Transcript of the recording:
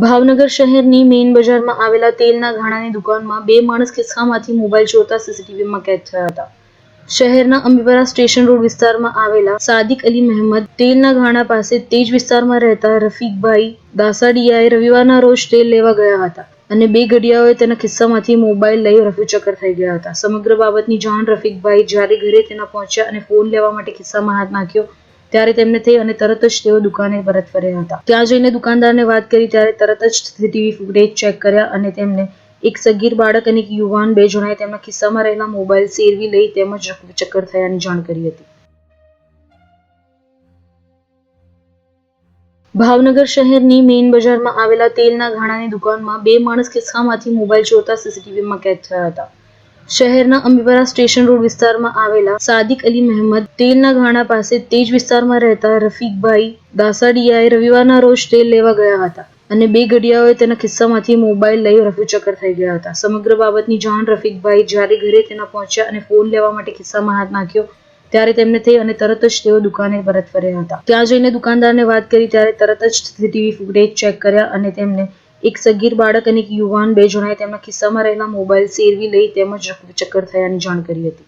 ભાવનગર શહેરની મેઇન બજારમાં આવેલા તેલના ઘાણાની દુકાનમાં બે માણસ ખિસ્સામાંથી મોબાઈલ ચોરતા સીસીટીવીમાં કેદ થયા હતા. શહેરના અંબીપરા સ્ટેશન રોડ વિસ્તારમાં આવેલા સાદિક અલી મહેમદ તેલના ઘાણા પાસે તે જ વિસ્તારમાં રહેતા રફીકભાઈ દાસાડીયાએ રવિવારના રોજ તેલ લેવા ગયા હતા અને બે ગડિયાઓએ તેના ખિસ્સામાંથી મોબાઈલ લઈ રફુચક્કર થઈ ગયા હતા. સમગ્ર બાબતની જાણ રફીકભાઈ જ્યારે ઘરે તેના પહોંચ્યા અને ફોન લેવા માટે ખિસ્સામાં હાથ નાખ્યો ત્યારે તેમને થઈ અને તરત જ તેઓ દુકાને પરત ફર્યા હતા. ત્યાં જઈને દુકાનદારને વાત કરી ત્યારે તરત જ સીસીટીવી ફૂટેજ ચેક કર્યા અને તેમને એક સગીર બાળક અને એક યુવાન બે જણાએ તેમના ખિસ્સામાં રહેલા મોબાઈલ સેરવી લઈ તેમજ રફુચક્કર થયાની જાણ કરી હતી. ભાવનગર શહેરની મેઇન બજારમાં આવેલા તેલના ઘાણાની દુકાનમાં બે માણસ ખિસ્સામાંથી મોબાઈલ ચોરતા સીસીટીવીમાં કેદ થયા હતા. શહેરના અંબીપરા સ્ટેશન રોડ વિસ્તારમાં આવેલા સાદિક અલી મહેમદ તેલના ઘાણા પાસે તે જ વિસ્તારમાં રહેતા રફીકભાઈ દાસાડીયાએ રવિવારના રોજ તેલ લેવા ગયા હતા અને બે ગડિયાઓએ તેના ખિસ્સામાંથી મોબાઈલ લઈ રફુચક્કર થઈ ગયા હતા. સમગ્ર બાબતની જાણ રફીકભાઈ જ્યારે ઘરે તેના પહોંચ્યા અને ફોન લેવા માટે ખિસ્સામાં હાથ નાખ્યો ત્યારે તેમને થઈ અને તરત જ તેઓ દુકાને પરત ફર્યા હતા. ત્યાં જઈને દુકાનદારને વાત કરી ત્યારે તરત જ સીસીટીવી ફૂટેજ ચેક કર્યા અને તેમને એક સગીર બાળક અને એક યુવાન બે જણાએ તેમના ખિસ્સામાં રહેલા મોબાઈલ સેરવી લઈ તેમજ રફુચક્કર થયાની જાણ કરી હતી.